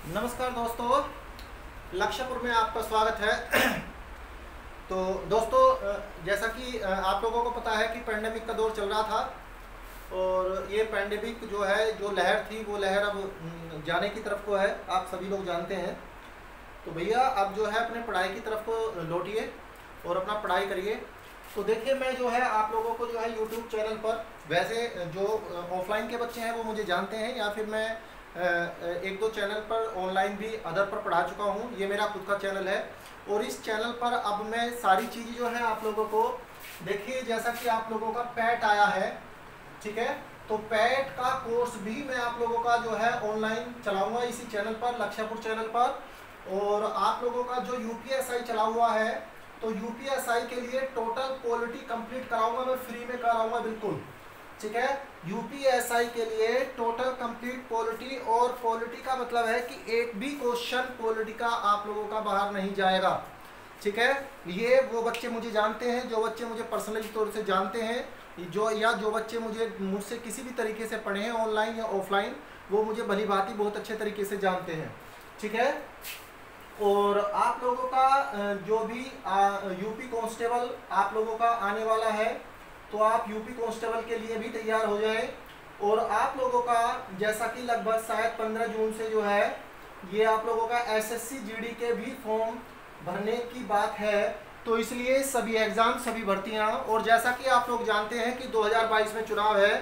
नमस्कार दोस्तों, लक्ष्यपुर में आपका स्वागत है। तो दोस्तों, जैसा कि आप लोगों को पता है कि पेंडेमिक का दौर चल रहा था और ये पेंडेमिक जो है, जो लहर थी वो लहर अब जाने की तरफ को है, आप सभी लोग जानते हैं। तो भैया अब जो है अपने पढ़ाई की तरफ को लौटिए और अपना पढ़ाई करिए। तो देखिए, मैं जो है आप लोगों को जो है यूट्यूब चैनल पर, वैसे जो ऑफलाइन के बच्चे हैं वो मुझे जानते हैं, या फिर मैं एक दो चैनल पर ऑनलाइन भी अदर पर पढ़ा चुका हूँ। ये मेरा खुद का चैनल है और इस चैनल पर अब मैं सारी चीज़ें जो है आप लोगों को, देखिए जैसा कि आप लोगों का पैट आया है, ठीक है, तो पैट का कोर्स भी मैं आप लोगों का जो है ऑनलाइन चलाऊंगा इसी चैनल पर, लक्ष्यपुर चैनल पर। और आप लोगों का जो यूपीएसआई चला हुआ है, तो यूपीएसआई के लिए टोटल पॉलिटी कंप्लीट कराऊंगा मैं, फ्री में कराऊंगा बिल्कुल, ठीक है। यूपीएसआई के लिए टोटल कंप्लीट पॉलिटी, और पॉलिटी का मतलब है कि एक भी क्वेश्चन पॉलिटी का आप लोगों का बाहर नहीं जाएगा, ठीक है। ये वो बच्चे मुझे जानते हैं, जो बच्चे मुझे पर्सनली तौर से जानते हैं, जो बच्चे मुझसे किसी भी तरीके से पढ़े हैं ऑनलाइन या ऑफलाइन, वो मुझे भली भांति बहुत अच्छे तरीके से जानते हैं, ठीक है। और आप लोगों का जो भी यूपी कांस्टेबल आप लोगों का आने वाला है, तो आप यूपी कांस्टेबल के लिए भी तैयार हो जाएं। और आप लोगों का जैसा कि लगभग शायद 15 जून से जो है ये आप लोगों का एसएससी जीडी के भी फॉर्म भरने की बात है, तो इसलिए सभी एग्ज़ाम, सभी भर्तियां, और जैसा कि आप लोग जानते हैं कि 2022 में चुनाव है,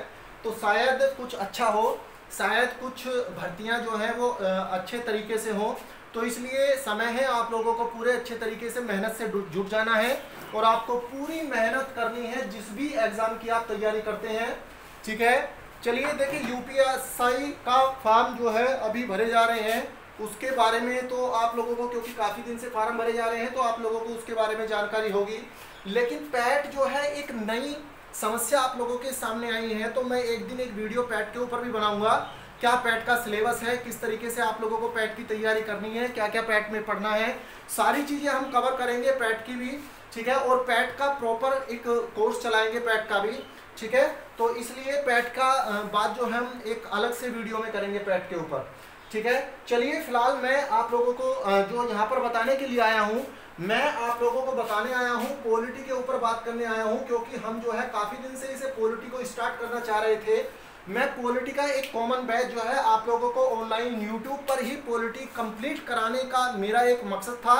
तो शायद कुछ अच्छा हो, शायद कुछ भर्तियां जो हैं वो अच्छे तरीके से हों। तो इसलिए समय है आप लोगों को पूरे अच्छे तरीके से मेहनत से जुट जाना है और आपको पूरी मेहनत करनी है जिस भी एग्ज़ाम की आप तैयारी करते हैं, ठीक है। चलिए देखिए, यूपीएसआई का फॉर्म जो है अभी भरे जा रहे हैं, उसके बारे में तो आप लोगों को, क्योंकि काफ़ी दिन से फॉर्म भरे जा रहे हैं, तो आप लोगों को उसके बारे में जानकारी होगी। लेकिन पैट जो है एक नई समस्या आप लोगों के सामने आई है, तो मैं एक दिन एक वीडियो पैट के ऊपर भी बनाऊंगा। क्या पैट का सिलेबस है, किस तरीके से आप लोगों को पैट की तैयारी करनी है, क्या क्या पैट में पढ़ना है, सारी चीज़ें हम कवर करेंगे पैट की भी, ठीक है। और पैट का प्रॉपर एक कोर्स चलाएंगे पैट का भी, ठीक है। तो इसलिए पैट का बात जो हम एक अलग से वीडियो में करेंगे पैट के ऊपर, ठीक है। चलिए फिलहाल मैं आप लोगों को जो यहाँ पर बताने के लिए आया हूँ, मैं आप लोगों को बताने आया हूँ, पॉलिटी के ऊपर बात करने आया हूँ, क्योंकि हम जो है काफ़ी दिन से इसे पॉलिटी को स्टार्ट करना चाह रहे थे। मैं पॉलिटी का एक कॉमन बैच जो है आप लोगों को ऑनलाइन यूट्यूब पर ही पॉलिटी कंप्लीट कराने का मेरा एक मकसद था,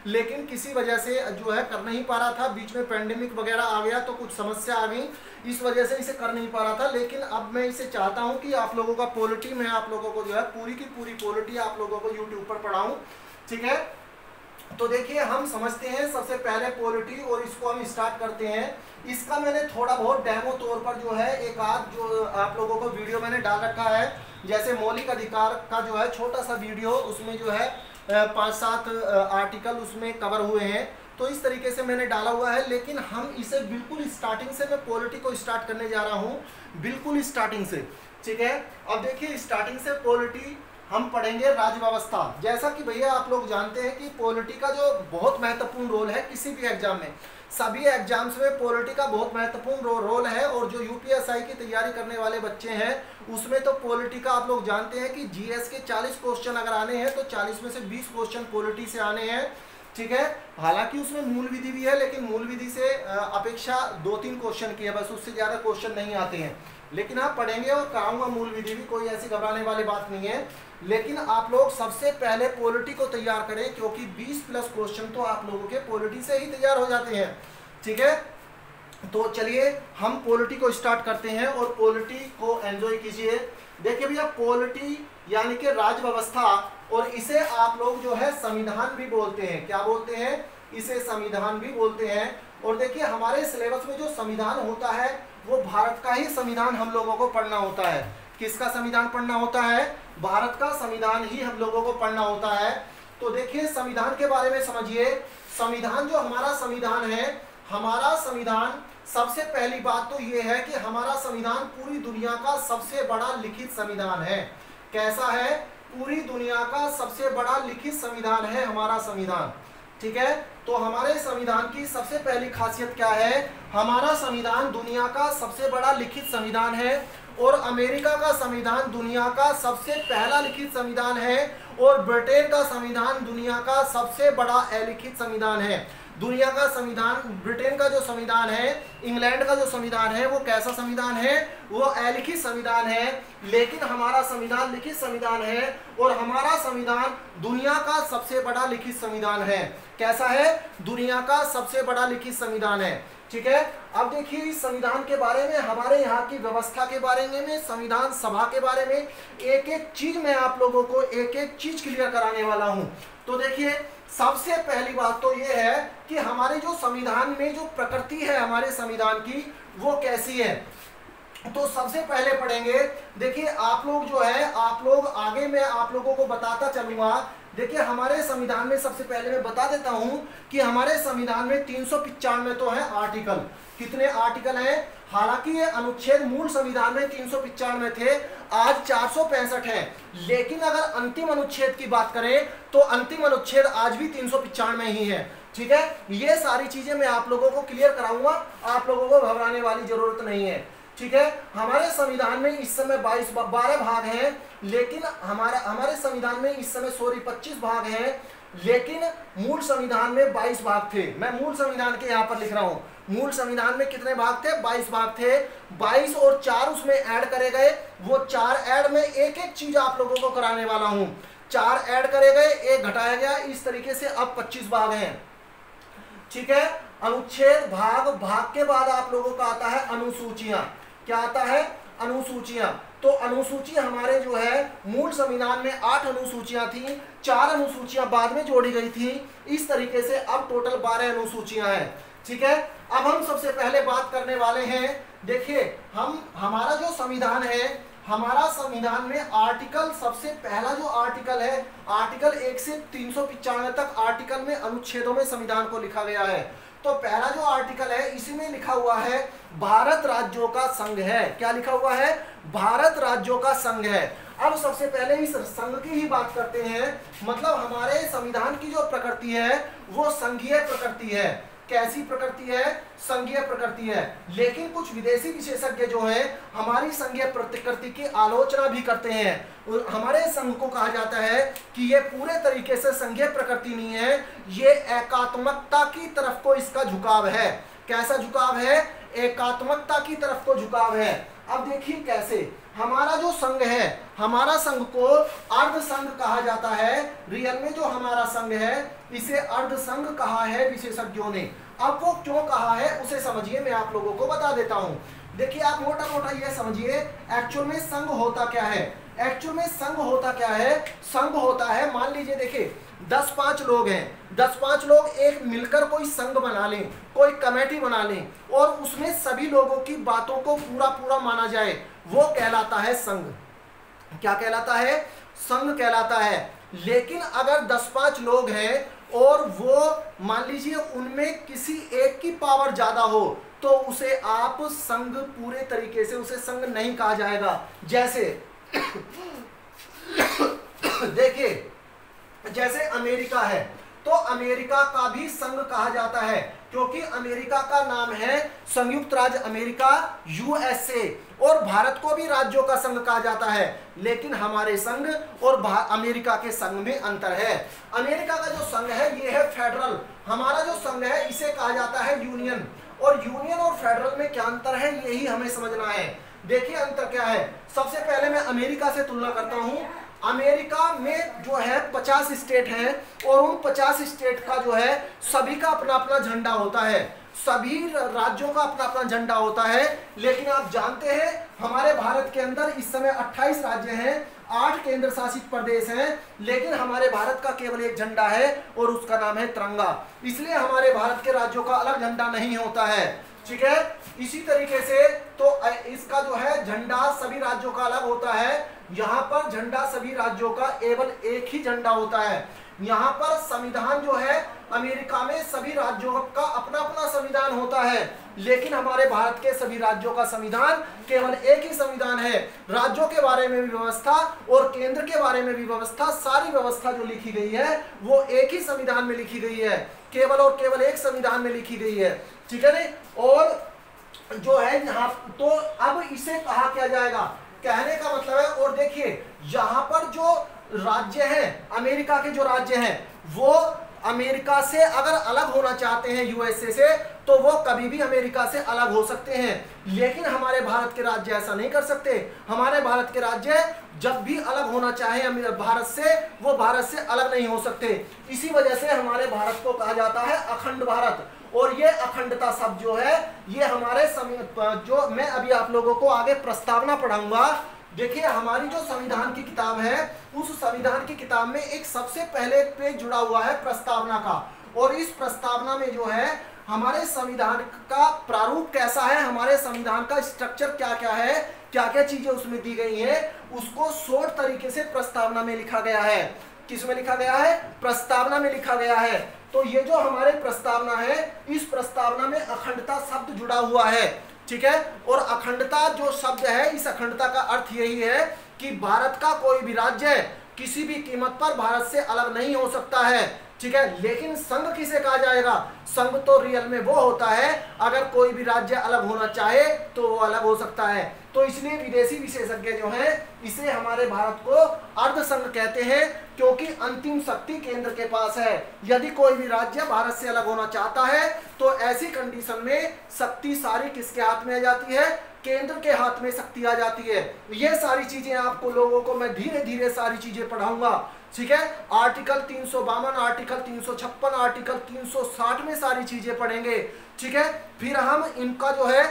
लेकिन किसी वजह से जो है कर नहीं पा रहा था। बीच में पेंडेमिक वगैरह आ गया तो कुछ समस्या आ गई, इस वजह से इसे कर नहीं पा रहा था। लेकिन अब मैं इसे चाहता हूं कि आप लोगों का पॉलिटी, मैं आप लोगों को जो है पूरी की पूरी पॉलिटी आप लोगों को यूट्यूब पर पढ़ाऊँ, ठीक है। तो देखिए, हम समझते हैं सबसे पहले पॉलिटी, और इसको हम स्टार्ट करते हैं। इसका मैंने थोड़ा बहुत डेमो तौर पर जो है एक आध जो आप लोगों को वीडियो मैंने डाल रखा है, जैसे मौलिक अधिकार का जो है छोटा सा वीडियो, उसमें जो है 5-7 आर्टिकल उसमें कवर हुए हैं, तो इस तरीके से मैंने डाला हुआ है। लेकिन हम इसे बिल्कुल स्टार्टिंग से, मैं पॉलिटी को स्टार्ट करने जा रहा हूँ बिल्कुल स्टार्टिंग से, ठीक है। अब देखिए, स्टार्टिंग से पॉलिटी हम पढ़ेंगे राज्य व्यवस्था। जैसा कि भैया आप लोग जानते हैं कि पॉलिटी का जो बहुत महत्वपूर्ण रोल है किसी भी एग्जाम में, सभी एग्जाम्स में पॉलिटी का बहुत महत्वपूर्ण रोल है। और जो यूपीएसआई की तैयारी करने वाले बच्चे हैं उसमें तो पॉलिटी का आप लोग जानते हैं कि जीएस के 40 क्वेश्चन अगर आने हैं तो 40 में से 20 क्वेश्चन पॉलिटी से आने हैं, ठीक है। हालांकि उसमें मूल विधि भी है, लेकिन मूल विधि से अपेक्षा 2-3 क्वेश्चन की है, बस उससे ज़्यादा क्वेश्चन नहीं आते हैं। लेकिन आप पढ़ेंगे और कराऊंगा मूल विधि भी, कोई ऐसी घबराने वाली बात नहीं है। लेकिन आप लोग सबसे पहले पॉलिटी को तैयार करें, क्योंकि 20+ क्वेश्चन तो आप लोगों के पॉलिटी से ही तैयार हो जाते हैं, ठीक है। तो चलिए हम पॉलिटी को स्टार्ट करते हैं और पॉलिटी को एंजॉय कीजिए। देखिए भैया, पॉलिटी यानी कि राज्य व्यवस्था, और इसे आप लोग जो है संविधान भी बोलते हैं। क्या बोलते हैं? इसे संविधान भी बोलते हैं। और देखिए, हमारे सिलेबस में जो संविधान होता है वो भारत का ही संविधान हम लोगों को पढ़ना होता है। किसका संविधान पढ़ना होता है? भारत का संविधान ही हम लोगों को पढ़ना होता है। तो देखिए, संविधान के बारे में समझिए। संविधान, जो हमारा संविधान है, हमारा संविधान, सबसे पहली बात तो ये है कि हमारा संविधान पूरी दुनिया का सबसे बड़ा लिखित संविधान है। कैसा है? पूरी दुनिया का सबसे बड़ा लिखित संविधान है हमारा संविधान, ठीक है। तो हमारे संविधान की सबसे पहली खासियत क्या है? हमारा संविधान दुनिया का सबसे बड़ा लिखित संविधान है। और अमेरिका का संविधान दुनिया का सबसे पहला लिखित संविधान है, और ब्रिटेन का संविधान दुनिया का सबसे बड़ा अलिखित संविधान है। दुनिया का संविधान, ब्रिटेन का जो संविधान है, इंग्लैंड का जो संविधान है, वो कैसा संविधान है? वो अलिखित संविधान है। लेकिन हमारा संविधान लिखित संविधान है, और हमारा संविधान दुनिया का सबसे बड़ा लिखित संविधान है। कैसा है? दुनिया का सबसे बड़ा लिखित संविधान है। ठीक है, अब देखिए इस संविधान के बारे में, हमारे यहाँ की व्यवस्था के बारे में, संविधान सभा के बारे में एक एक चीज मैं आप लोगों को एक एक चीज क्लियर कराने वाला हूँ। तो देखिए, सबसे पहली बात तो ये है कि हमारे जो संविधान में जो प्रकृति है हमारे संविधान की, वो कैसी है। तो सबसे पहले पढ़ेंगे, देखिए आप लोग जो है, आप लोग आगे मैं आप लोगों को बताता चलूंगा। देखिए हमारे संविधान में सबसे पहले मैं बता देता हूं कि हमारे संविधान में 395 तो है आर्टिकल। कितने आर्टिकल हैं? हालांकि ये अनुच्छेद मूल संविधान में 395 थे, आज 465 है। लेकिन अगर अंतिम अनुच्छेद की बात करें तो अंतिम अनुच्छेद आज भी 395 ही है। ठीक है, ये सारी चीजें मैं आप लोगों को क्लियर कराऊंगा, आप लोगों को घबराने वाली जरूरत नहीं है। ठीक है, हमारे संविधान में इस समय 12 भाग हैं, लेकिन हमारे संविधान में इस समय 25 भाग हैं, लेकिन मूल संविधान में 22 भाग थे। मैं मूल संविधान के यहाँ पर लिख रहा हूँ, मूल संविधान में कितने भाग थे? 22 भाग थे। 22 और 4 उसमें ऐड करे गए, वो 4 ऐड में एक एक चीज आप लोगों को कराने वाला हूँ। 4 ऐड करे गए, 1 घटाया गया, इस तरीके से अब 25 भाग हैं। ठीक है, अनुच्छेद, भाग, भाग के बाद आप लोगों का आता है अनुसूचियां। क्या आता है? अनुसूचियां। तो अनुसूची हमारे जो है मूल संविधान में 8 अनुसूचियां थी, 4 अनुसूचियां बाद में जोड़ी गई थी। इस तरीके से अब टोटल 12 अनुसूचियां हैं। ठीक है, अब हम सबसे पहले बात करने वाले हैं, देखिए हमारा जो संविधान है, हमारा संविधान में आर्टिकल, सबसे पहला जो आर्टिकल है, आर्टिकल 1 से 395 तक आर्टिकल में अनुच्छेदों में संविधान को लिखा गया है। तो पहला जो आर्टिकल है, इसी में लिखा हुआ है भारत राज्यों का संघ है। क्या लिखा हुआ है? भारत राज्यों का संघ है। अब सबसे पहले इस संघ की ही बात करते हैं। मतलब हमारे संविधान की जो प्रकृति है वो संघीय प्रकृति है। कैसी प्रकृति है? संघीय प्रकृति है। लेकिन कुछ विदेशी विशेषज्ञ जो हैं हमारी संघीय प्रकृति की आलोचना भी करते हैं। हमारे संघ को कहा जाता है कि ये पूरे तरीके से संघीय प्रकृति नहीं है, ये एकात्मकता की तरफ को इसका झुकाव है। कैसा झुकाव है? एकात्मकता की तरफ को झुकाव है। अब देखिए कैसे, हमारा जो संघ है, हमारा संघ को अर्ध संघ कहा जाता है। रियल में जो हमारा संघ है इसे अर्ध संघ कहा है विशेषज्ञों ने। अब वो क्यों कहा है उसे समझिए, मैं आप लोगों को बता देता हूं। देखिए आप मोटा मोटा ये समझिए एक्चुअल में संघ होता क्या है। एक्चुअल में संघ होता क्या है? संघ होता है, मान लीजिए देखिए 10-5 लोग हैं, 10-5 लोग एक मिलकर कोई संघ बना लें, कोई कमेटी बना लें और उसमें सभी लोगों की बातों को पूरा पूरा माना जाए, वो कहलाता है संघ। क्या कहलाता है? संघ कहलाता है। लेकिन अगर 10-5 लोग हैं और वो मान लीजिए उनमें किसी एक की पावर ज्यादा हो तो उसे आप संघ, पूरे तरीके से उसे संघ नहीं कहा जाएगा। जैसे देखिए जैसे अमेरिका है तो अमेरिका का भी संघ कहा जाता है, क्योंकि अमेरिका का नाम है संयुक्त राज्य अमेरिका, यूएसए। और भारत को भी राज्यों का संघ कहा जाता है, लेकिन हमारे संघ और अमेरिका के संघ में अंतर है। अमेरिका का जो संघ है ये है फेडरल, हमारा जो संघ है इसे कहा जाता है यूनियन। और यूनियन और फेडरल में क्या अंतर है यही हमें समझना है। देखिए अंतर क्या है। सबसे पहले मैं अमेरिका से तुलना करता हूं। अमेरिका में जो है 50 स्टेट हैं और उन 50 स्टेट का जो है सभी का अपना अपना झंडा होता है, सभी राज्यों का अपना अपना झंडा होता है। लेकिन आप जानते हैं हमारे भारत के अंदर इस समय 28 राज्य हैं, 8 केंद्र शासित प्रदेश हैं, लेकिन हमारे भारत का केवल एक झंडा है और उसका नाम है तिरंगा। इसलिए हमारे भारत के राज्यों का अलग झंडा नहीं होता है। ठीक है, इसी तरीके से तो इसका जो है झंडा सभी राज्यों का अलग होता है। यहाँ पर झंडा सभी राज्यों का केवल एक ही झंडा होता है। यहाँ पर संविधान जो है अमेरिका में सभी राज्यों का अपना अपना संविधान होता है, लेकिन हमारे भारत के सभी राज्यों का संविधान केवल एक ही संविधान है। राज्यों के बारे में भी व्यवस्था और केंद्र के बारे में भी व्यवस्था, सारी व्यवस्था जो लिखी गई है वो एक ही संविधान में लिखी गई है, केवल और केवल एक संविधान में लिखी गई है। ठीक है नहीं? और जो है यहाँ, तो अब इसे कहा क्या जाएगा, कहने का मतलब है। और देखिए यहाँ पर जो राज्य हैं, अमेरिका के जो राज्य हैं, वो अमेरिका से अगर अलग होना चाहते हैं यूएसए से, तो वो कभी भी अमेरिका से अलग हो सकते हैं। लेकिन हमारे भारत के राज्य ऐसा नहीं कर सकते। हमारे भारत के राज्य जब भी अलग होना चाहे भारत से, वो भारत से अलग नहीं हो सकते। इसी वजह से हमारे भारत को कहा जाता है अखंड भारत। और ये अखंडता शब्द जो है, ये हमारे जो मैं अभी आप लोगों को आगे प्रस्तावना पढ़ाऊंगा। देखिए हमारी जो संविधान की किताब है, उस संविधान की किताब में एक सबसे पहले पेज जुड़ा हुआ है प्रस्तावना का। और इस प्रस्तावना में जो है हमारे संविधान का प्रारूप कैसा है, हमारे संविधान का स्ट्रक्चर क्या क्या है, क्या क्या चीजें उसमें दी गई है, उसको शॉर्ट तरीके से प्रस्तावना में लिखा गया है। किस में लिखा गया है, प्रस्तावना में लिखा गया है। तो ये जो हमारे प्रस्तावना है, इस प्रस्तावना में अखंडता शब्द जुड़ा हुआ है, ठीक है। और अखंडता जो शब्द है, इस अखंडता का अर्थ यही है कि भारत का कोई भी राज्य किसी भी कीमत पर भारत से अलग नहीं हो सकता है, ठीक है। लेकिन संघ किसे कहा जाएगा, संघ तो रियल में वो होता है अगर कोई भी राज्य अलग होना चाहे तो वो अलग हो सकता है। तो इसलिए विदेशी विशेषज्ञ जो हैं, इसे हमारे भारत को अर्ध संघ कहते हैं, क्योंकि अंतिम शक्ति केंद्र के पास है। यदि कोई भी राज्य भारत से अलग होना चाहता है तो ऐसी कंडीशन में शक्ति सारी किसके हाथ में आ जाती है, केंद्र के हाथ में शक्ति आ जाती है। ये सारी चीजें आपको लोगों को मैं धीरे धीरे सारी चीजें पढ़ाऊंगा, ठीक है। आर्टिकल 352, आर्टिकल 356, आर्टिकल 360 में सारी चीजें पढ़ेंगे, ठीक है। फिर हम इनका जो है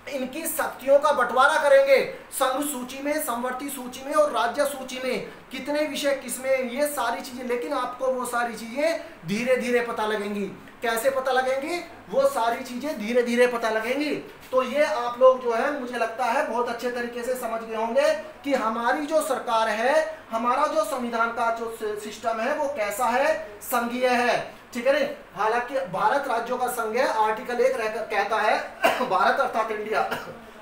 इनकी शक्तियों का बंटवारा करेंगे, संघ सूची में, समवर्ती सूची में और राज्य सूची में, कितने विषय किसमें, ये सारी चीजें। लेकिन आपको वो सारी चीजें धीरे धीरे पता लगेंगी। कैसे पता लगेंगी, वो सारी चीजें धीरे धीरे पता लगेंगी। तो ये आप लोग जो है, मुझे लगता है बहुत अच्छे तरीके से समझ गए होंगे कि हमारी जो सरकार है, हमारा जो संविधान का जो सिस्टम है वो कैसा है, संघीय है, ठीक है। नहीं, हालांकि भारत राज्यों का संघ है, आर्टिकल 1 कहता है भारत अर्थात इंडिया,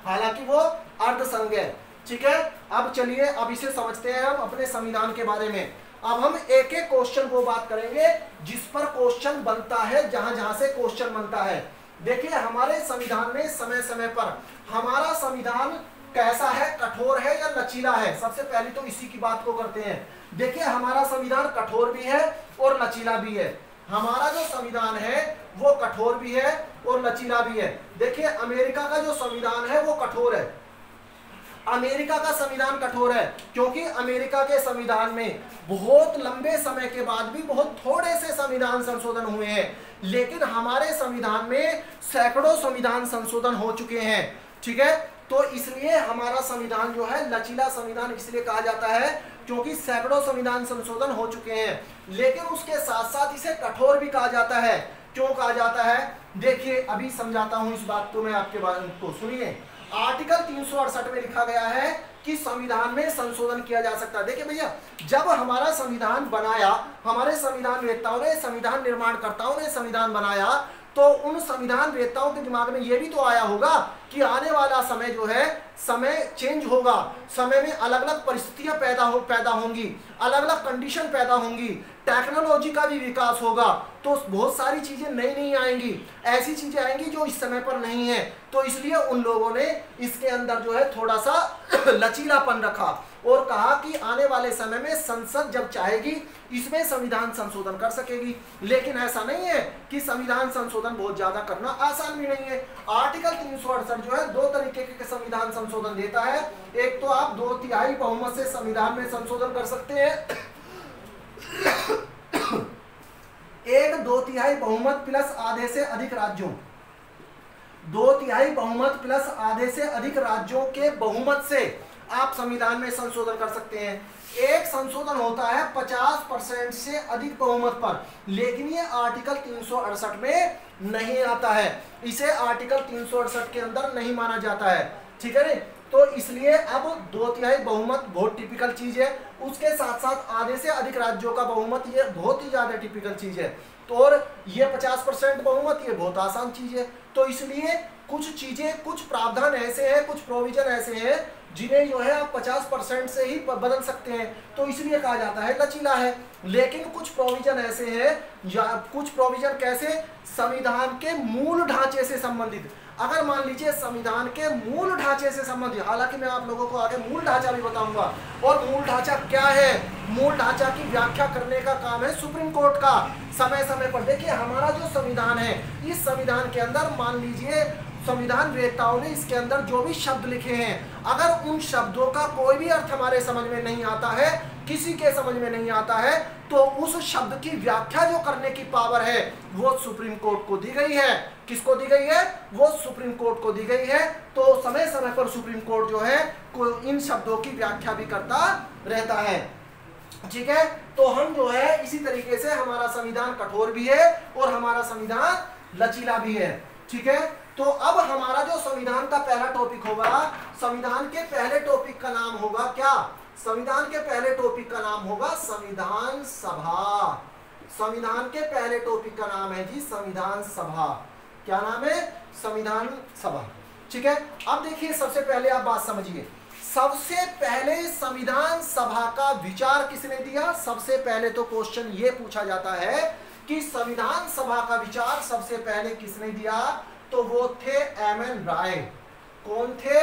हालांकि वो अर्ध संघ है, ठीक है। अब चलिए, अब इसे समझते हैं हम अपने संविधान के बारे में। अब हम एक एक क्वेश्चन को बात करेंगे जिस पर क्वेश्चन बनता है, जहां जहां से क्वेश्चन बनता है। देखिए हमारे संविधान में समय समय पर हमारा संविधान कैसा है, कठोर है या लचीला है। सबसे पहले तो इसी की बात को करते हैं। देखिए हमारा संविधान कठोर भी है और लचीला भी है। हमारा जो संविधान है वो कठोर भी है और लचीला भी है। देखिए अमेरिका का जो संविधान है वो कठोर है। अमेरिका का संविधान कठोर है क्योंकि अमेरिका के संविधान में बहुत लंबे समय के बाद भी बहुत थोड़े से संविधान संशोधन हुए हैं, लेकिन हमारे संविधान में सैकड़ों संविधान संशोधन हो चुके हैं, ठीक है। तो इसलिए हमारा संविधान जो है लचीला संविधान इसलिए कहा जाता है क्योंकि सैकड़ों संविधान संशोधन हो चुके हैं। लेकिन उसके साथ साथ इसे कठोर भी कहा जाता है। क्यों कहा जाता है, देखिए अभी समझाता हूं इस बात को मैं आपके बारे को। सुनिए, आर्टिकल 368 में लिखा गया है कि संविधान में संशोधन किया जा सकता है। देखिए भैया, जब हमारा संविधान बनाया, हमारे संविधान वेत्ताओं ने, संविधान निर्माणकर्ताओं ने संविधान बनाया, तो उन संविधान वेत्ताओं के दिमाग में यह भी तो आया होगा कि आने वाला समय जो है, समय चेंज होगा, समय में अलग अलग परिस्थितियां पैदा होंगी, अलग अलग कंडीशन पैदा होंगी, टेक्नोलॉजी का भी विकास होगा, तो बहुत सारी चीजें नई नई आएंगी, ऐसी चीजें आएंगी जो इस समय पर नहीं है। तो इसलिए उन लोगों ने इसके अंदर जो है थोड़ा सा लचीलापन रखा और कहा कि आने वाले समय में संसद जब चाहेगी इसमें संविधान संशोधन कर सकेगी। लेकिन ऐसा नहीं है कि संविधान संशोधन बहुत ज्यादा करना आसान भी नहीं है। आर्टिकल 368 जो है दो तरीके के संविधान संशोधन देता है। एक तो आप 2/3 बहुमत से संविधान में संशोधन कर सकते हैं, एक 2/3 बहुमत प्लस आधे से अधिक राज्यों, 2/3 बहुमत प्लस आधे से अधिक राज्यों के बहुमत से आप संविधान में संशोधन कर सकते हैं। एक संशोधन होता है 50% से अधिक बहुमत पर, लेकिन ये आर्टिकल 368 में नहीं आता है, इसे आर्टिकल 368 के अंदर नहीं माना जाता है, ठीक है। तो इसलिए अब 2/3 बहुमत बहुत टिपिकल चीज है, उसके साथ साथ आधे से अधिक राज्यों का बहुमत ये बहुत ही ज्यादा टिपिकल चीज है। तो और ये 50% बहुमत ये बहुत आसान चीज है। तो इसलिए कुछ चीजें, कुछ प्रावधान ऐसे हैं, कुछ प्रोविजन ऐसे हैं जिन्हें जो है आप 50% से ही बदल सकते हैं, तो इसलिए कहा जाता है लचीला है। लेकिन कुछ प्रोविजन ऐसे हैं, या कुछ प्रोविजन कैसे, संविधान के मूल ढांचे से संबंधित। अगर मान लीजिए संविधान के मूल ढांचे से संबंधित, हालांकि मैं आप लोगों को आगे मूल ढांचा भी बताऊंगा, और मूल ढांचा क्या है, मूल ढांचा की व्याख्या करने का काम है सुप्रीम कोर्ट का समय समय पर। देखिए हमारा जो संविधान है, इस संविधान के अंदर मान लीजिए संविधान वेत्ताओं ने इसके अंदर जो भी शब्द लिखे हैं, अगर उन शब्दों का कोई भी अर्थ हमारे समझ में नहीं आता है, किसी के समझ में नहीं आता है, तो उस शब्द की व्याख्या जो करने की पावर है वो सुप्रीम कोर्ट को दी गई है। किसको दी गई है? वो सुप्रीम कोर्ट को दी गई है। तो समय समय पर सुप्रीम कोर्ट जो है इन शब्दों की व्याख्या भी करता रहता है। ठीक है, तो हम जो है इसी तरीके से हमारा संविधान कठोर भी है और हमारा संविधान लचीला भी है। ठीक है, तो अब हमारा जो संविधान का पहला टॉपिक होगा, संविधान के पहले टॉपिक का नाम होगा क्या? संविधान के पहले टॉपिक का नाम होगा संविधान सभा। संविधान के पहले टॉपिक का नाम है जी संविधान सभा। क्या नाम है? संविधान सभा। ठीक है, अब देखिए सबसे पहले आप बात समझिए, सबसे पहले संविधान सभा का विचार किसने दिया? सबसे पहले तो क्वेश्चन ये पूछा जाता है कि संविधान सभा का विचार सबसे पहले किसने दिया? तो वो थे एम.एन. राय। कौन थे?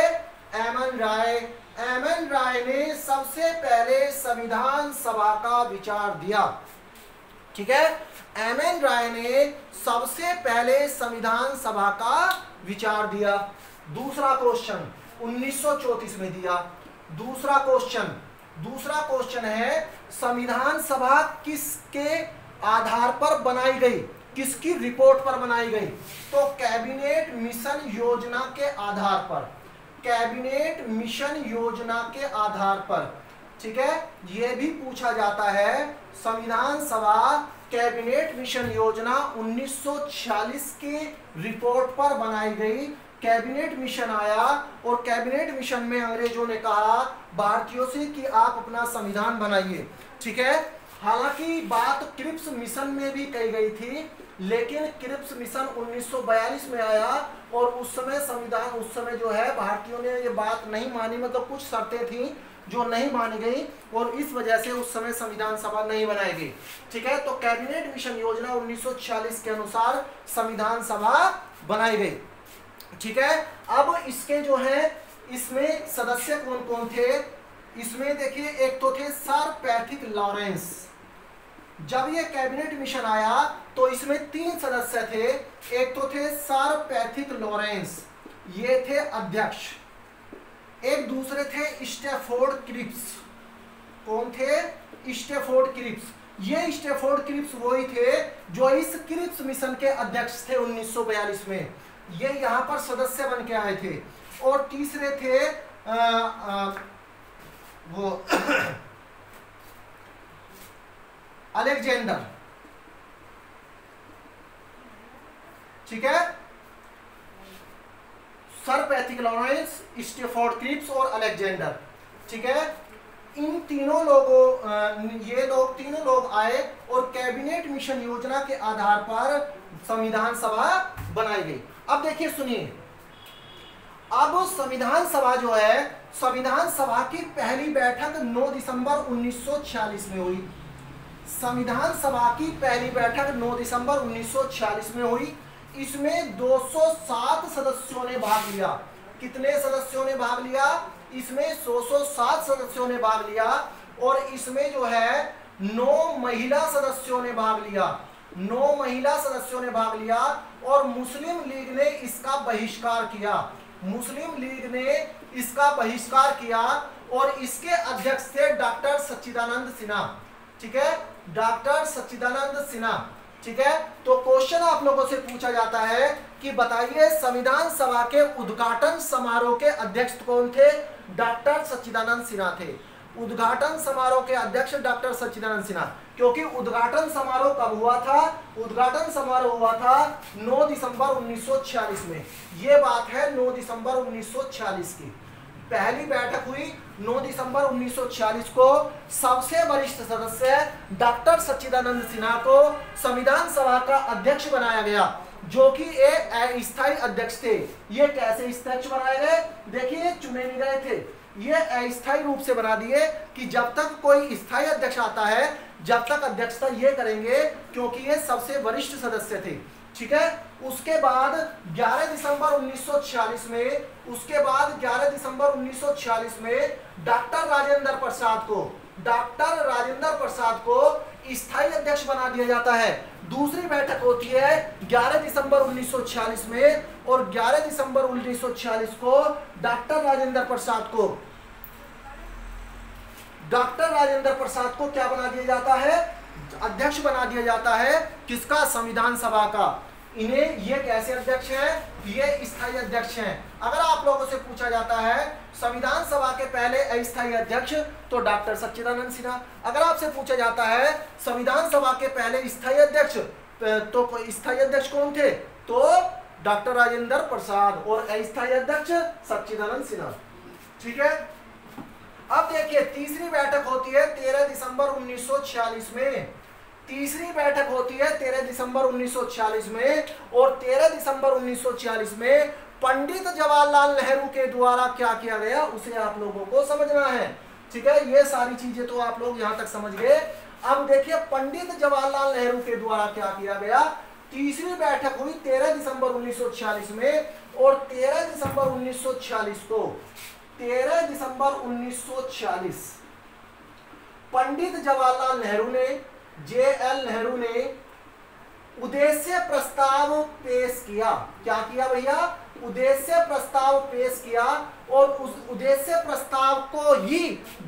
एम.एन. राय। एम.एन. राय ने सबसे पहले संविधान सभा का विचार दिया। ठीक है, एम.एन. राय ने सबसे पहले संविधान सभा का विचार दिया। दूसरा क्वेश्चन 1934 में दिया। दूसरा क्वेश्चन है संविधान सभा किसके आधार पर बनाई गई? किसकी रिपोर्ट पर बनाई गई? तो कैबिनेट मिशन योजना के आधार पर। कैबिनेट मिशन योजना के आधार पर। ठीक है, यह भी पूछा जाता है संविधान सभा कैबिनेट मिशन योजना 1946 की रिपोर्ट पर बनाई गई। कैबिनेट मिशन आया और कैबिनेट मिशन में अंग्रेजों ने कहा भारतीयों से कि आप अपना संविधान बनाइए। ठीक है, हालांकि बात क्रिप्स मिशन में भी कही गई थी, लेकिन क्रिप्स मिशन 1942 में आया और उस समय जो है भारतीयों ने ये बात नहीं मानी, मतलब कुछ शर्तें थी जो नहीं मानी गई और इस वजह से उस समय संविधान सभा नहीं बनाई गई। ठीक है, तो कैबिनेट मिशन योजना 1946 के अनुसार संविधान सभा बनाई गई। ठीक है, अब इसके जो है इसमें सदस्य कौन कौन थे? इसमें देखिए एक तो थे सर पैट्रिक लॉरेंस। जब ये कैबिनेट मिशन आया तो इसमें 3 सदस्य थे। एक तो थे सर पैट्रिक लॉरेंस, ये थे अध्यक्ष। एक दूसरे थे स्टैफोर्ड क्रिप्स। कौन थे? Stafford Cripps. ये स्टैफोर्ड क्रिप्स वही थे जो इस क्रिप्स मिशन के अध्यक्ष थे 1942 में। ये यहाँ पर सदस्य बन के आए थे। और तीसरे थे वो अलेक्जेंडर। ठीक है, sir Patrick Lawrence, Stafford Cripps और अलेक्जेंडर। ठीक है, इन तीनों लोगों ये लोग तीनों लोग आए और कैबिनेट मिशन योजना के आधार पर संविधान सभा बनाई गई। अब देखिए सुनिए, अब संविधान सभा जो है, संविधान सभा की पहली बैठक 9 दिसंबर 1946 में हुई। संविधान सभा की पहली बैठक 9 दिसंबर 1946 में हुई। इसमें 207 सदस्यों ने भाग लिया। कितने सदस्यों ने भाग लिया? इसमें 207 सदस्यों ने भाग लिया और इसमें जो है 9 महिला सदस्यों ने भाग लिया। 9 महिला सदस्यों ने भाग लिया और मुस्लिम लीग ने इसका बहिष्कार किया। मुस्लिम लीग ने इसका बहिष्कार किया और इसके अध्यक्ष थे डॉक्टर सच्चिदानंद सिन्हा। ठीक है, डॉक्टर सच्चिदानंद सिन्हा। ठीक है, तो क्वेश्चन आप लोगों से पूछा जाता है कि बताइए संविधान सभा के उद्घाटन समारोह के अध्यक्ष कौन थे? डॉक्टर सच्चिदानंद सिन्हा थे। उद्घाटन समारोह के अध्यक्ष डॉक्टर सच्चिदानंद सिन्हा। क्योंकि उद्घाटन समारोह कब हुआ था? उद्घाटन समारोह हुआ था 9 दिसंबर 1946 में। ये बात है 9 दिसंबर 1946 की। पहली बैठक हुई 9 दिसंबर 1946 को। सबसे वरिष्ठ सदस्य डॉक्टर सच्चिदानंद सिन्हा को संविधान सभा का अध्यक्ष बनाया गया, जो कि एक अस्थायी अध्यक्ष थे। ये कैसे अध्यक्ष बनाए गए? देखिए, चुने नहीं गए थे, ये अस्थायी रूप से बना दिए कि जब तक कोई स्थायी अध्यक्ष आता है, जब तक अध्यक्षता ये करेंगे, क्योंकि ये सबसे वरिष्ठ सदस्य थे। ठीक है। उसके बाद 11 दिसंबर 1946 में, उसके बाद 11 दिसंबर 1946 में डॉक्टर राजेंद्र प्रसाद को स्थायी अध्यक्ष बना दिया जाता है। दूसरी बैठक होती है 11 दिसंबर 1946 में, और 11 दिसंबर 1946 को डॉक्टर राजेंद्र प्रसाद को क्या बना दिया जाता है, अध्यक्ष बना दिया जाता है। किसका, संविधान सभा का। इन्हें, ये कैसे अध्यक्ष हैं, ये स्थायी अध्यक्ष हैं। अगर आप लोगों से पूछा जाता है संविधान सभा के पहले अस्थायी अध्यक्ष, तो डॉक्टर सच्चिदानंद सिन्हा। अगर आपसे पूछा जाता है संविधान सभा के पहले स्थायी अध्यक्ष, तो स्थायी अध्यक्ष कौन थे, तो डॉक्टर राजेंद्र प्रसाद, और अस्थायी अध्यक्ष सच्चिदानंद सिन्हा। ठीक है। अब देखिए तीसरी बैठक होती है 13 दिसंबर 1946 में। तीसरी बैठक होती है 13 दिसंबर 1946 में, और 13 दिसंबर 1946 में पंडित जवाहरलाल नेहरू के द्वारा क्या किया गया, उसे आप लोगों को समझना है। ठीक है, ये सारी चीजें तो आप लोग यहां तक समझ गए। अब देखिए पंडित जवाहरलाल नेहरू के द्वारा क्या किया गया। तीसरी बैठक हुई 13 दिसंबर 1946 में, और 13 दिसंबर 1946 पंडित जवाहरलाल नेहरू ने, JL नेहरू ने उद्देश्य प्रस्ताव पेश किया। क्या किया भैया, उद्देश्य प्रस्ताव पेश किया, और उस उद्देश्य प्रस्ताव को ही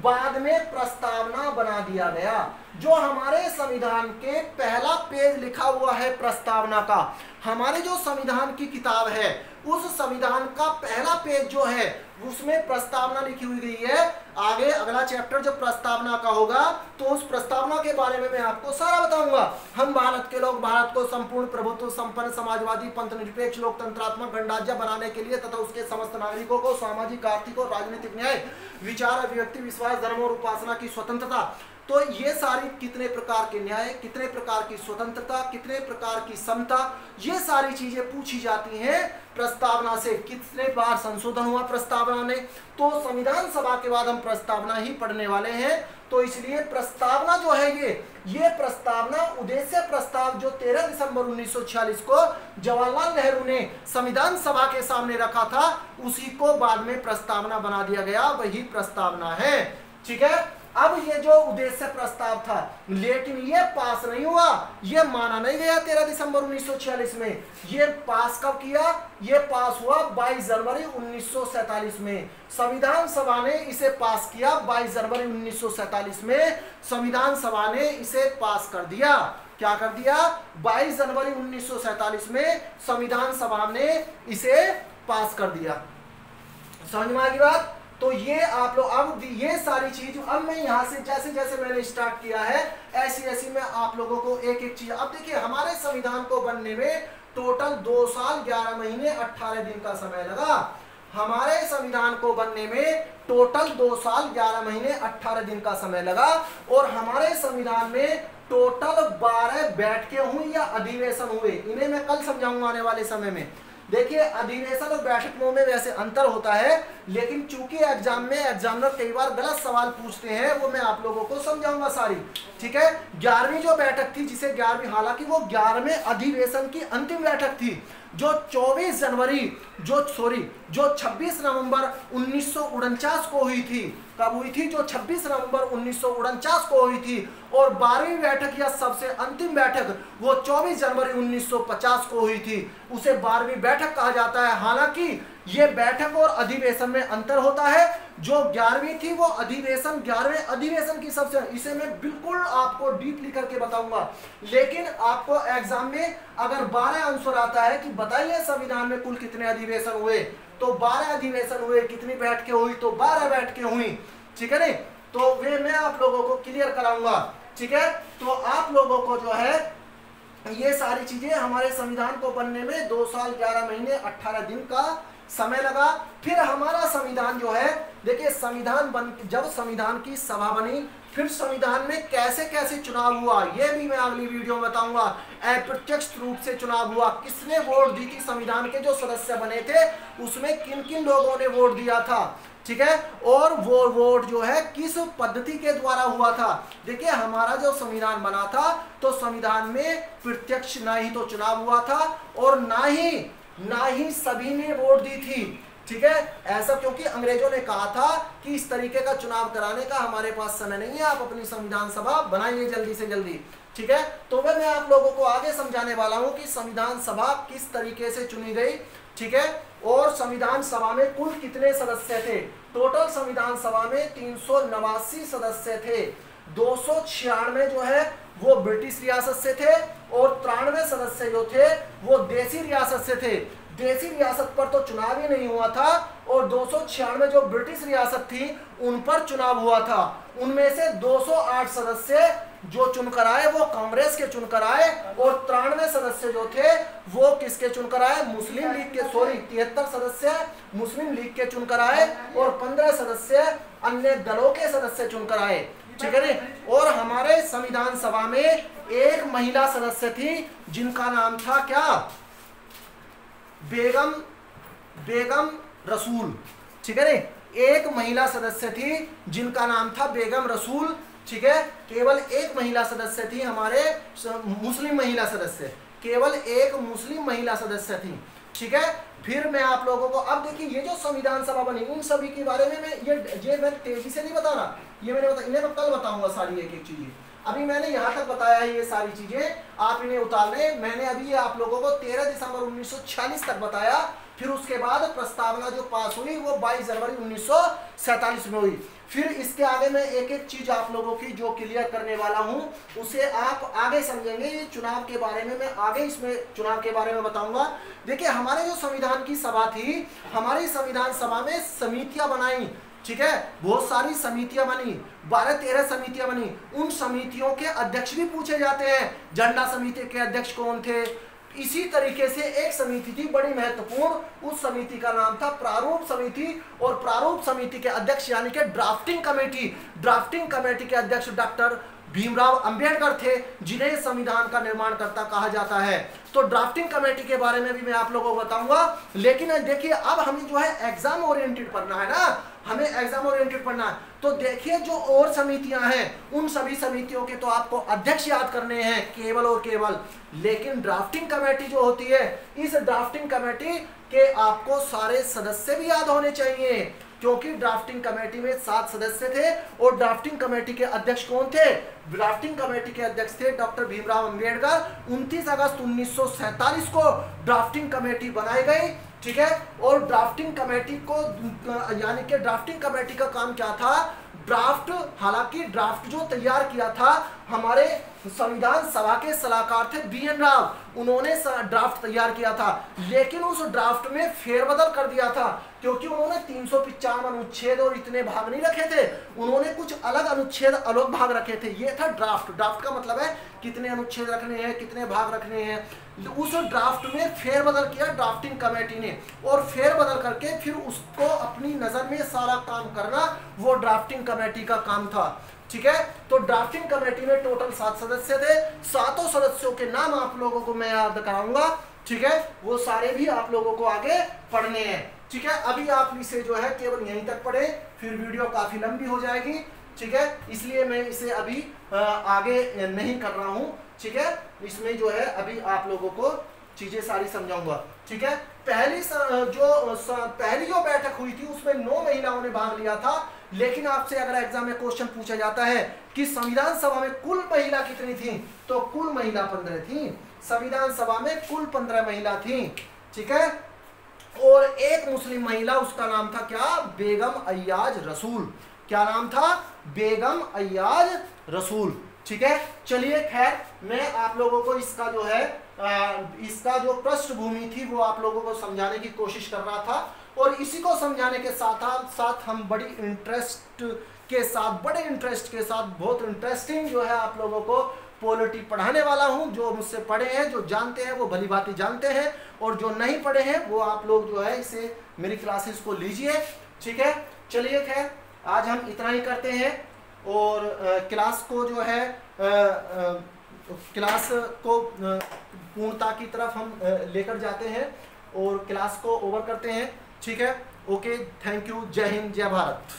बाद में प्रस्तावना बना दिया गया। जो हमारे संविधान के पहला पेज लिखा हुआ है प्रस्तावना का, हमारे जो संविधान की किताब है उस संविधान का पहला पेज जो है उसमें प्रस्तावना लिखी हुई गई है। आगे अगला चैप्टर जब प्रस्तावना का होगा तो उस प्रस्तावना के बारे में मैं आपको सारा बताऊंगा। हम भारत के लोग भारत को संपूर्ण प्रभुत्व संपन्न समाजवादी पंथ निरपेक्ष लोकतंत्रात्मक गणराज्य बनाने के लिए तथा उसके समस्त नागरिकों को सामाजिक, आर्थिक और राजनीतिक न्याय, विचार, अभिव्यक्ति, विश्वास, धर्म और उपासना की स्वतंत्रता, तो ये सारी कितने प्रकार के न्याय, कितने प्रकार की स्वतंत्रता, कितने प्रकार की समता, ये सारी चीजें पूछी जाती हैं प्रस्तावना से। कितने बार संशोधन हुआ प्रस्तावना ने, तो संविधान सभा के बाद हम प्रस्तावना ही पढ़ने वाले हैं। तो इसलिए प्रस्तावना जो है ये प्रस्तावना, उद्देश्य प्रस्ताव जो 13 दिसंबर 1946 को जवाहरलाल नेहरू ने संविधान सभा के सामने रखा था, उसी को बाद में प्रस्तावना बना दिया गया, वही प्रस्तावना है। ठीक है। अब ये जो उद्देश्य प्रस्ताव था, लेकिन ये पास नहीं हुआ, ये माना नहीं गया 13 दिसंबर 1946 में। ये पास कब किया, ये पास हुआ 22 जनवरी 1947 में। संविधान सभा ने इसे पास किया 22 जनवरी 1947 में। संविधान सभा ने इसे पास कर दिया। क्या कर दिया, 22 जनवरी 1947 में संविधान सभा ने इसे पास कर दिया। समझ में आ गई बात। तो ये आप लोग, अब ये सारी चीज, अब मैं यहाँ से जैसे जैसे मैंने स्टार्ट किया है ऐसी ऐसी मैं आप लोगों को एक एक चीज। अब देखिए हमारे संविधान को बनने में टोटल 2 साल 11 महीने 18 दिन का समय लगा। हमारे संविधान को बनने में टोटल 2 साल 11 महीने 18 दिन का समय लगा। और हमारे संविधान में टोटल 12 बैठकें हुई या अधिवेशन हुए। इन्हें मैं कल समझाऊंगा आने वाले समय में। देखिए अधिवेशन और बैठकों में वैसे अंतर होता है, लेकिन चूंकि एग्जाम में एग्जामिनर कई बार गलत सवाल पूछते हैं, वो मैं आप लोगों को समझाऊंगा सारी। ठीक है। 11वीं जो बैठक थी, जिसे 11वीं, हालांकि वो 11वें अधिवेशन की अंतिम बैठक थी, जो 26 नवंबर 1949 को हुई थी। कब हुई थी, जो 26 नवंबर 1949 को हुई थी। और 12वीं बैठक या सबसे अंतिम बैठक वो 24 जनवरी 1950 को हुई थी। उसे 12वीं बैठक कहा जाता है। हालांकि ये बैठक और अधिवेशन में अंतर होता है। जो 11वीं थी वो अधिवेशन, 11वें अधिवेशन की सबसे, इसे मैं बिल्कुल आपको डीपली करके बताऊंगा। लेकिन आपको एग्जाम में अगर 12 आंसर आता है कि बताइए संविधान में कुल कितने अधिवेशन हुए, तो 12 अधिवेशन हुए। कितनी बैठकें हुई, तो 12 बैठकें हुई। ठीक है नहीं, तो वे मैं आप लोगों को क्लियर कराऊंगा। ठीक है। तो आप लोगों को जो है ये सारी चीजें, हमारे संविधान को बनने में 2 साल 11 महीने 18 दिन का समय लगा। फिर हमारा संविधान जो है, देखिए संविधान जब संविधान की सभा बनी, फिर संविधान में कैसे कैसे चुनाव हुआ ये भी मैं अगली वीडियो में बताऊंगा। अप्रत्यक्ष रूप से चुनाव हुआ, किसने वोट दी थी, संविधान के जो सदस्य बने थे उसमें किन किन लोगों ने वोट दिया था। ठीक है, और वो वोट जो है किस पद्धति के द्वारा हुआ था। देखिए हमारा जो संविधान बना था तो संविधान में प्रत्यक्ष ना ही तो चुनाव हुआ था और ना ही सभी ने वोट दी थी, ठीक है। ऐसा क्योंकि अंग्रेजों ने कहा था कि इस तरीके का चुनाव कराने का हमारे पास समय नहीं है, आप अपनी संविधान सभा बनाइए जल्दी से जल्दी, ठीक है। तो मैं आप लोगों को आगे समझाने वाला हूं कि संविधान सभा किस तरीके से चुनी गई, ठीक है, और संविधान सभा में कुल कितने सदस्य थे। टोटल संविधान सभा में 389 सदस्य थे, 296 जो है वो ब्रिटिश रियासत से थे और 93 सदस्य जो थे वो देसी रियासत से थे। देसी रियासत पर तो चुनाव ही नहीं हुआ था और 296 जो ब्रिटिश रियासत थी उन पर चुनाव हुआ था। उनमें से 208 सदस्य जो चुनकर आए वो कांग्रेस के चुनकर आए और 93 सदस्य जो थे वो किसके चुनकर आए, मुस्लिम लीग के, सॉरी 73 सदस्य मुस्लिम लीग के चुनकर आए और 15 सदस्य अन्य दलों के सदस्य चुनकर आए, ठीक है नी। और हमारे संविधान सभा में एक महिला सदस्य थी जिनका नाम था क्या, बेगम रसूल, ठीक है नी। एक महिला सदस्य थी जिनका नाम था बेगम रसूल, ठीक है। केवल एक महिला सदस्य थी, हमारे मुस्लिम महिला सदस्य, केवल एक मुस्लिम महिला सदस्य थी, ठीक है। फिर मैं आप लोगों को अब देखिए ये जो संविधान सभा बनी उन सभी के बारे में मैं तेजी से नहीं बता रहा, ये इन्हें मैं कल बताऊंगा सारी एक एक चीजें। अभी मैंने यहाँ तक बताया है ये सारी चीजें, आप इन्हें उतार लें। मैंने अभी आप लोगों को 13 दिसंबर 1946 तक बताया, फिर उसके बाद प्रस्तावना जो पास हुई वो 22 जनवरी 1947 में हुई। फिर इसके आगे मैं एक एक चीज आप लोगों की जो क्लियर करने वाला हूं उसे आप आगे समझेंगे। ये चुनाव के बारे में मैं आगे इसमें चुनाव के बारे में बताऊंगा। देखिए हमारे जो संविधान की सभा थी, हमारी संविधान सभा में समितियां बनाई, ठीक है, बहुत सारी समितियां बनी, 12-13 समितियां बनी। उन समितियों के अध्यक्ष भी पूछे जाते हैं, झंडा समिति के अध्यक्ष कौन थे। इसी तरीके से एक समिति थी बड़ी महत्वपूर्ण, उस समिति का नाम था प्रारूप समिति और प्रारूप समिति के अध्यक्ष यानी कि ड्राफ्टिंग कमेटी के अध्यक्ष डॉक्टर भीमराव अंबेडकर थे, जिन्हें संविधान का निर्माणकर्ता कहा जाता है। तो ड्राफ्टिंग कमेटी के बारे में भी मैं आप लोगों को बताऊंगा। लेकिन देखिए अब हमें जो है एग्जाम ओरिएंटेड पढ़ना है ना, हमें एग्जाम ओरिएंटेड पढ़ना है। तो देखिए जो और समितियां हैं उन सभी समितियों के तो आपको अध्यक्ष याद करने हैं केवल और केवल, लेकिन ड्राफ्टिंग कमेटी जो होती है, इस ड्राफ्टिंग कमेटी के आपको सारे सदस्य भी याद होने चाहिए, क्योंकि ड्राफ्टिंग कमेटी में 7 सदस्य थे और ड्राफ्टिंग कमेटी के अध्यक्ष कौन थे, ड्राफ्टिंग कमेटी के अध्यक्ष थे डॉक्टर भीमराव अंबेडकर। 29 अगस्त 1947 को ड्राफ्टिंग कमेटी बनाई गई, ठीक है। और ड्राफ्टिंग कमेटी को यानी कि ड्राफ्टिंग कमेटी का काम क्या था, ड्राफ्ट, हालांकि ड्राफ्ट जो तैयार किया था हमारे संविधान सभा के सलाहकार थे BN राव, उन्होंने ड्राफ्ट तैयार किया था, लेकिन उस ड्राफ्ट में फेरबदल कर दिया था, क्योंकि उन्होंने 355 अनुच्छेद और इतने भाग नहीं रखे थे, उन्होंने कुछ अलग अनुच्छेद अलग भाग रखे थे। ये था ड्राफ्ट। ड्राफ्ट का मतलब है कितने अनुच्छेद रखने हैं, कितने भाग रखने हैं। उस ड्राफ्ट में फेरबदल किया ड्राफ्टिंग कमेटी ने, और फेरबदल करके फिर उसको अपनी नजर में सारा काम करना वो ड्राफ्टिंग कमेटी का काम था, ठीक है। तो ड्राफ्टिंग कमेटी में टोटल 7 सदस्य थे। 7 सदस्यों के नाम आप लोगों को मैं याद कराऊंगा, ठीक है, वो सारे भी आप लोगों को आगे पढ़ने हैं, ठीक है। अभी आप इसे जो है केवल यहीं तक पढ़े, फिर वीडियो काफी लंबी हो जाएगी, ठीक है, इसलिए मैं इसे अभी आगे नहीं कर रहा हूं, ठीक है। इसमें जो है अभी आप लोगों को चीजें सारी समझाऊंगा, ठीक है। पहली जो बैठक हुई थी उसमें 9 महिलाओं ने भाग लिया था, लेकिन आपसे अगर एग्जाम में क्वेश्चन पूछा जाता है कि संविधान सभा में कुल महिला कितनी थी, तो कुल महिला 15 थी। संविधान सभा में कुल 15 महिला थी, ठीक है। और एक मुस्लिम महिला, उसका नाम था क्या, बेगम अय्याज रसूल। क्या नाम था, बेगम अय्याज रसूल, ठीक है। चलिए खैर, मैं आप लोगों को इसका जो है इसका जो पृष्ठभूमि थी वो आप लोगों को समझाने की कोशिश कर रहा था, और इसी को समझाने के साथ साथ हम बड़े इंटरेस्ट के साथ बहुत इंटरेस्टिंग जो है आप लोगों को पॉलिटी पढ़ाने वाला हूं। जो मुझसे पढ़े हैं, जो जानते हैं, वो भली भांति जानते हैं, और जो नहीं पढ़े हैं वो आप लोग जो है इसे मेरी क्लासेस को लीजिए, ठीक है। चलिए खैर, आज हम इतना ही करते हैं, और क्लास को जो है क्लास को पूर्णता की तरफ हम लेकर जाते हैं और क्लास को ओवर करते हैं, ठीक है। ओके, थैंक यू, जय हिंद, जय भारत।